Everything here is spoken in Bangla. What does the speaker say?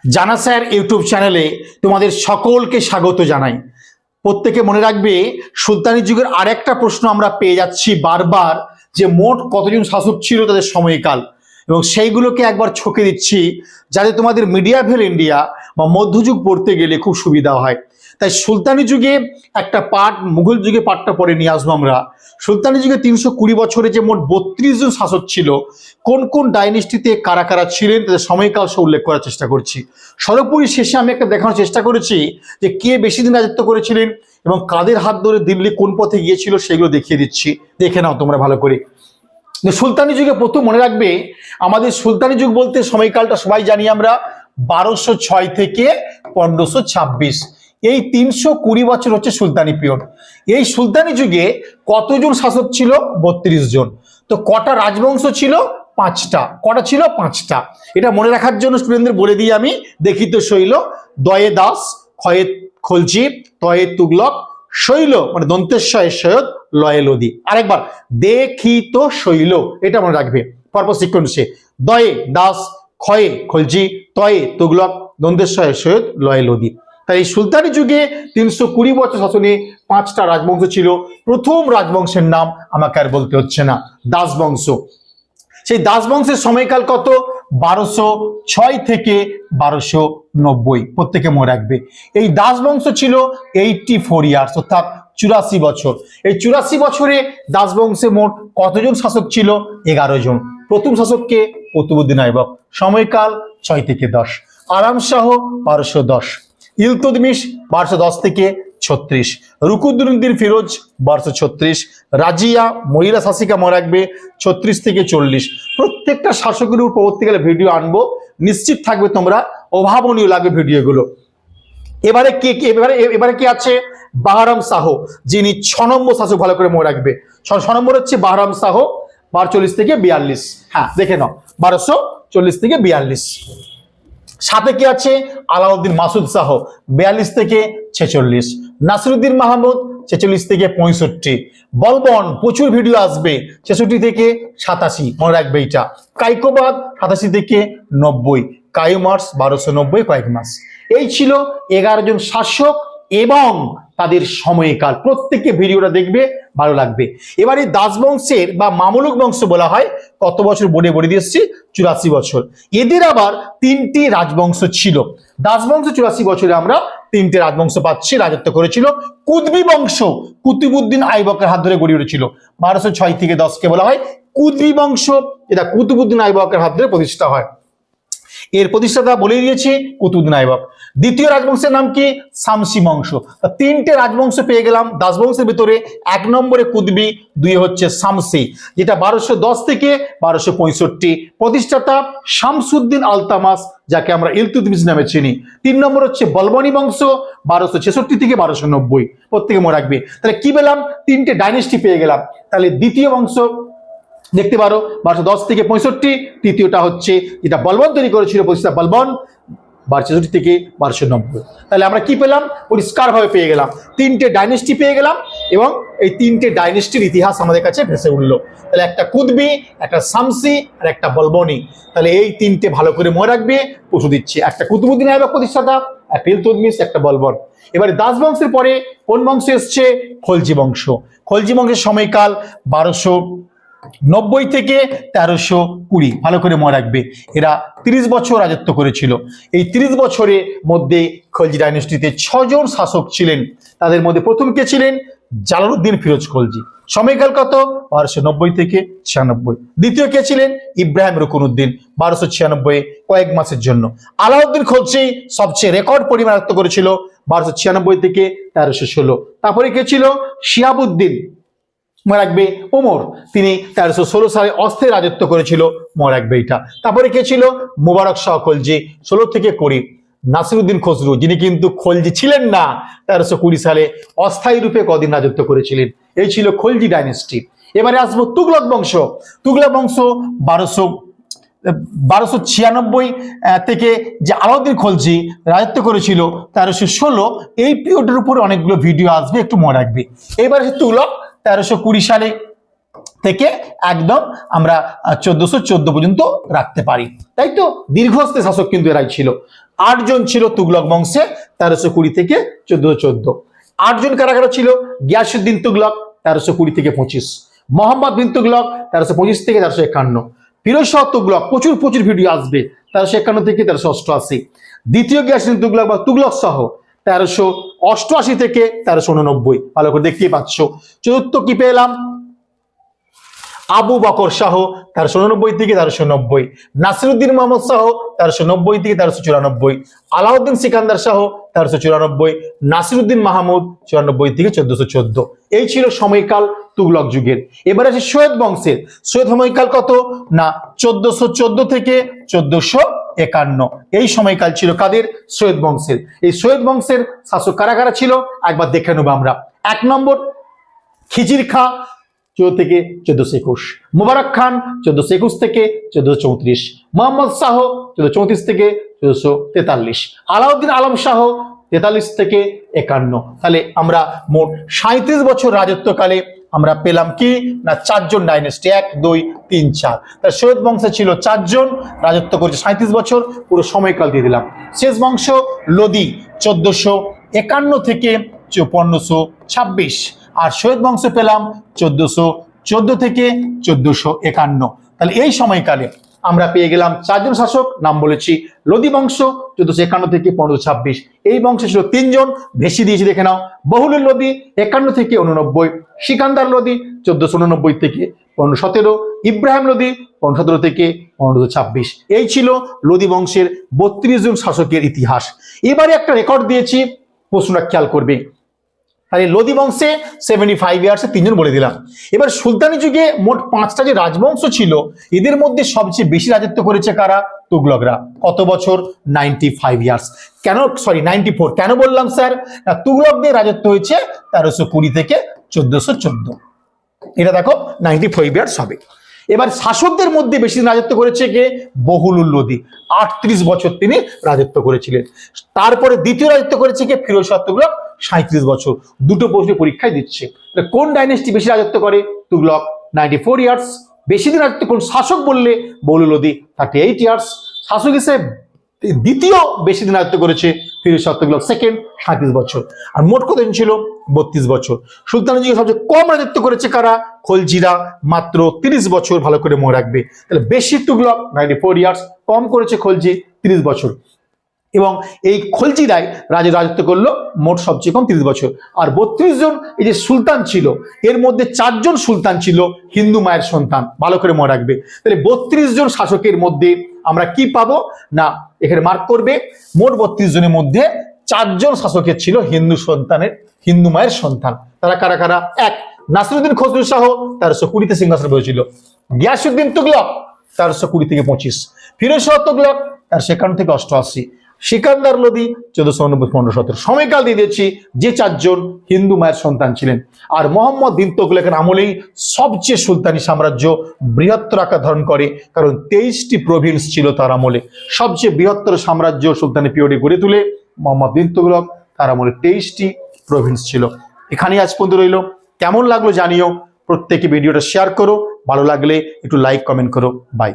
জানা স্যার ইউটিউব চ্যানেলে তোমাদের সকলকে স্বাগত জানাই। প্রত্যেকে মনে রাখবে, সুলতানি যুগের আরেকটা প্রশ্ন আমরা পেয়ে যাচ্ছি বারবার, যে মোট কতজন শাসক ছিল তাদের সময়কাল, এবং সেইগুলোকে একবার ছকে দিচ্ছি যাতে তোমাদের মিডিয়াভেল ইন্ডিয়া বা মধ্যযুগ পড়তে গেলে খুব সুবিধা হয়। তাই সুলতানি যুগে একটা পার্ট, মুঘল যুগে পার্টটা পরে নিয়ে আসবো আমরা। সুলতানি যুগে 320 বছরে যে মোট 32 জন শাসক ছিল, কোন কোন ডাইনেস্টিতে কারা কারা ছিলেন তাদের সময়কাল সে উল্লেখ করার চেষ্টা করছি। সর্বোপরি শেষে আমি একটা দেখানোর চেষ্টা করেছি যে কে বেশি দিন রাজত্ব করেছিলেন এবং কাদের হাত ধরে দিল্লি কোন পথে গিয়েছিল সেগুলো দেখিয়ে দিচ্ছি, দেখে নাও তোমরা ভালো করে। সুলতানি যুগে প্রথম মনে রাখবে, আমাদের সুলতানি যুগ বলতে সময়কালটা সবাই জানি আমরা 1206 থেকে 1526, এই 320 বছর হচ্ছে সুলতানি পিরিয়ড। এই সুলতানি যুগে কতজন শাসক ছিল? 32 জন। তো কটা রাজবংশ ছিল? 5টা। কটা ছিল? 5টা। এটা মনে রাখার জন্য স্টুডেন্টদের বলে দিই আমি। দেখিত শৈল, দয়ে দাস, খয়ে খলজি, তয়ে তুগলক, শৈল মানে দন্তেশ্বরের সৈয়দ, লয়ে লোদি। আরেকবার, দেখিত শৈল, এটা মনে রাখবে পরপর সিকোয়েন্সে। দয়ে দাস, খয়ে খলজি, তয়ে তুগলক, দন্তেশ্বরের সৈয়দ, লয়ে লোদি। তাই এই সুলতানি যুগে 320 বছর শাসনে 5টা রাজবংশ ছিল। প্রথম রাজবংশের নাম আমাকে আর বলতে হচ্ছে না, দাস বংশ। সেই দাস বংশের সময়কাল কত? 1206 থেকে 1290, প্রত্যেকে মনে রাখবে। এই দাস বংশ ছিল 84 ইয়ার্স, অর্থাৎ 84 বছর। এই 84 বছরে দাস বংশে মোট কতজন শাসক ছিল? 11 জন। প্রথম শাসককে কুতুবউদ্দিন আইবক, সময়কাল 6 থেকে 10। আরাম শাহ 1210, ইলতুৎমিশ 1210 থেকে 36, রুকুনুদ্দিন ফিরোজ 1236, রাজিয়া মহিলা শাসিকা মনে রাখবে 36 থেকে 40। প্রত্যেকটা শাসকের উপর পরবর্তীকালে ভিডিও আনবো, নিশ্চিত থাকবে তোমরা, অভাবনীয় লাগবে ভিডিওগুলো। এবারে এবারে কি আছে? বাহরাম শাহ, যিনি 6 নম্বর শাসক, ভালো করে মনে রাখবে। 6 নম্বর হচ্ছে বাহরাম শাহ, 1240 থেকে 42। হ্যাঁ, দেখে নাও, 1240 থেকে 42। সাথে কি আছে? আলাউদ্দিন মাসুদ শাহ, 42 থেকে 46, নাসিরুদ্দিন মাহমুদ 46 থেকে 65, বলবন প্রচুর ভিডিও আসবে 66 থেকে 87, মনে রাখবে এটা। কাইকোবাদ 87 থেকে 90, কায়ুমার্স 1290 কয়েক মাস। এই ছিল 11 জন শাসক এবং তাদের সময়কাল। প্রত্যেককে ভিডিওটা দেখবে, ভালো লাগবে। এবারে দাস বংশের বা মামলুক বংশ বলা হয় কত বছর বলে দিয়েছি? 84 বছর। এদের আবার 3টি রাজবংশ ছিল। দাস বংশ 84 বছরে আমরা 3টে রাজবংশ পাচ্ছি, রাজত্ব করেছিল। কুতবি বংশ কুতুবউদ্দিন আইবকের হাত ধরে গড়ে উঠেছিল। 1206 থেকে 10কে বলা হয় কুতবি বংশ। এটা কুতুবউদ্দিন আইবকের হাত ধরে প্রতিষ্ঠা হয়। এর প্রতিষ্ঠাতা বলে দিয়েছি কুতুবউদ্দিন আইবক। দ্বিতীয় রাজবংশের নাম কি? শামসি বংশ। 3টে রাজবংশ পেয়ে গেলাম দাস বংশের ভিতরে। 1 নম্বরে কুতবি, 2 হচ্ছে শামসি, যেটা 1210 থেকে 1265। প্রতিষ্ঠাতা শামসুদ্দিন আলতামাস, যাকে আমরা ইলতুৎমিশ নামে চিনি। 3 নম্বর হচ্ছে বলবনি বংশ, 1266 থেকে 1290। প্রত্যেকে মনে রাখবে। তাহলে কি পেলাম? 3টে ডাইনেস্টি পেয়ে গেলাম। তাহলে দ্বিতীয় বংশ দেখতে পারো 1210 থেকে 65। তৃতীয়টা হচ্ছে যেটা বলবন তৈরি করেছিল, প্রতিষ্ঠাতা বলবন, 1266 থেকে 1290। তাহলে আমরা কি পেলাম? পরিষ্কারভাবে পেয়ে গেলাম 3টে ডাইনেস্টি পেয়ে গেলাম, এবং এই 3টে ডাইনেস্টির ইতিহাস আমাদের কাছে ভেসে উঠলো। তাহলে একটা কুতবি, একটা শামসি আর একটা বলবনি। তাহলে এই 3টে ভালো করে মনে রাখবে, পশু দিচ্ছে। একটা কুতুবউদ্দিন আইবক প্রতিষ্ঠাতা, একটা ইলতুৎমিশ, একটা বলবন। এবারে দাস বংশের পরে কোন বংশ এসছে? খলজি বংশ। খলজি বংশের সময়কাল 1290 থেকে 1320, ভালো করে মনে রাখবে। এরা 30 বছর রাজত্ব করেছিল। এই 30 বছরের মধ্যে খলজি ডাইনেস্টিতে 6 জন শাসক ছিলেন। তাদের মধ্যে প্রথম কে ছিলেন? জালালউদ্দিন ফিরোজ খলজি, সময়কাল কত? 1290 থেকে 96। দ্বিতীয় কে ছিলেন? ইব্রাহিম রুকনুদ্দিন, 1296, কয়েক মাসের জন্য। আলাউদ্দিন খলজি সবচেয়ে রেকর্ড পরিমাণ রাজত্ব করেছিল, 1296 থেকে 1316। তারপরে কে ছিল? শিহাবুদ্দিন, মনে রাখবে, ওমর, তিনি 1316 সালে অস্থায়ী রাজত্ব করেছিল, মনে রাখবে এটা। তারপরে কে ছিল? মুবারক শাহ খলজি, 16 থেকে 20। নাসিরুদ্দিন খসরু, যিনি কিন্তু খলজি ছিলেন না, 1320 সালে অস্থায়ী রূপে কদিন রাজত্ব করেছিলেন। এই ছিল খলজি ডাইনেস্টি। এবারে আসবো তুগলক বংশ। তুগলক বংশ 1296 থেকে যে আলাউদ্দিন খলজি রাজত্ব করেছিল 1316, এই পিরিয়ডের উপরে অনেকগুলো ভিডিও আসবে, একটু মনে রাখবে। এবারে তুগলক 1320 সালে থেকে একদম আমরা 1414 পর্যন্ত রাখতে পারি, তাই তো? দীর্ঘস্থায়ী শাসক কিন্তু এরাই ছিল। 8 জন ছিল তুগলক বংশে 1320 থেকে 1414। 8 জন কারা কারা ছিল? গিয়াসউদ্দিন তুগলক 1320 থেকে 25, মোহাম্মদ বিন তুগলক 1325 থেকে 1351, ফিরোজ শাহ তুগলক, প্রচুর ভিডিও আসবে, 1351 থেকে 1388, দ্বিতীয় গিয়াসউদ্দিন তুগলক বা তুগলক শাহ 1388 থেকে 1389, ভালো করে দেখতেই পাচ্ছ। চতুর্থ কি পেলাম? আবু বকর শাহ 1389 থেকে 1390, নাসিরউদ্দিন মোহাম্মদ শাহ 1390 থেকে 1394, আলাউদ্দিন সিকান্দার শাহ 1394, নাসিরউদ্দিন মাহমুদ 94 থেকে 1414। এই ছিল সময়কাল তুগলক যুগের। এবার আছে সৈয়দ বংশের। সৈয়দ সময়কাল কত? না 1414 থেকে 1451। এই সময়কাল ছিল কাদের? সৈয়দ বংশের। এই সৈয়দ বংশের শাসক কারা কারা ছিল একবার দেখে নেব আমরা। 1 নম্বর খিজির খাঁ 14 থেকে 1421, মুবারক খান 1421 থেকে 1434, মোহাম্মদ শাহ 1434 থেকে 1443, আলাউদ্দিন আলম শাহ 43 থেকে 51। তাহলে আমরা মোট 37 বছর রাজত্বকালে আমরা পেলাম কি না 4 জন ডাইনেস্টি, 1 2 3 4। তাহলে সৈয়দ বংশে ছিল 4 জন, রাজত্ব করেছে 37 বছর, পুরো সময়কাল দিয়ে দিলাম। শেষ বংশ লোদি 1451 থেকে 1526, আর সৈয়দ বংশ পেলাম 1414 থেকে 1451। তাহলে এই সময়কালে আমরা পেয়ে গেলাম 4 জন শাসক, নাম বলেছি লোদি বংশ 1451 থেকে 1526। এই বংশে ছিল 3 জন, বেশি দিয়েছি দেখে নাও। বহুলুল লোদি 51 থেকে 89, সিকান্দার লোদি 1489 থেকে 1517, ইব্রাহিম লোদি 1517 থেকে 1526। এই ছিল লোদি বংশের 32 জন শাসকের ইতিহাস। এবারে একটা রেকর্ড দিয়েছি, প্রশ্নটা খেয়াল করবে। তাহলে লোদি বংশে 75 ইয়ার্সে 3 জন বলে দিলাম। এবার সুলতানি যুগে মোট 5টা যে রাজবংশ ছিল, এদের মধ্যে সবচেয়ে বেশি রাজত্ব করেছে কারা? তুগলকরা। কত বছর? 95 ইয়ার্স। কেন? সরি 94। কেন বললাম স্যার? না, তুগলকদের রাজত্ব হয়েছে 1320 থেকে 1414। এটা দেখো 95 ইয়ার্স হবে। এবার শাসকদের মধ্যে বেশি দিন রাজত্ব করেছে কে? বহুলুল লোদি, 38 বছর তিনি রাজত্ব করেছিলেন। তারপরে দ্বিতীয় রাজত্ব করেছে কে? ফিরোজ শাহ তুগলক, 37 বছর। দুটো প্রশ্ন পরীক্ষায় দিচ্ছে। কোন ডাইনেস্টি বেশি রাজত্ব করে? তুগলক, 94 ইয়ার্স। বেশি দিন রাজত্ব কোন শাসক বললে? বহুলুল লোদি, 38 ইয়ার্স। শাসক হিসেবে দ্বিতীয় বেশি দিন রাজত্ব করেছে ফিরোজ শাহ তুগলক, সেকেন্ড, 37 বছর। আর মোট কতদিন ছিল? 32 বছর। সুলতানি যুগে সবচেয়ে কম রাজত্ব করেছে কারা? খলজিরা, মাত্র 30 বছর। ভালো করে মনে রাখবে। তাহলে বেশি তুগলক 94 ইয়ার্স, কম করেছে খলজি 30 বছর। এবং এই খলজিরাই রাজত্ব করলো মোট সবচেয়ে কম 30 বছর। আর 32 জন এই যে সুলতান ছিল, এর মধ্যে 4 জন সুলতান ছিল হিন্দু মায়ের সন্তান। ভালো করে মনে রাখবে। তাহলে 32 জন শাসকের মধ্যে আমরা কি পাবো? না, এখানে মার্ক করবে, মোট 32 জনের মধ্যে 4 জন শাসকের ছিল হিন্দু মায়ের সন্তান। তারা কারা কারা? 1 নাসিরউদ্দিন খসরু শাহ 1320 সিংহাসনে বসেছিল, গিয়াসউদ্দিন তুগলক 1320 থেকে 25, ফিরোজ শাহ তুগলক 1351 থেকে 88, সিকান্দার লোদি 1489-1517। সময়কাল দিয়ে দিয়েছি যে 4 জন হিন্দু মায়ের সন্তান ছিলেন। আর মোহাম্মদ বিন তুগলকের আমলেই সবচেয়ে সুলতানি সাম্রাজ্য বৃহত্তর আকার ধারণ করে, কারণ 23টি প্রভিন্স ছিল তার আমলে। সবচেয়ে বৃহত্তর সাম্রাজ্য সুলতানি পিরিয়ডে গড়ে তুলে মোহাম্মদ বিন তুগলক, তার আমলে 23টি প্রভিন্স ছিল। এখানেই আজ পর্যন্ত রইল। কেমন লাগলো জানিও। প্রত্যেকে ভিডিওটা শেয়ার করো, ভালো লাগলে একটু লাইক কমেন্ট করো। বাই।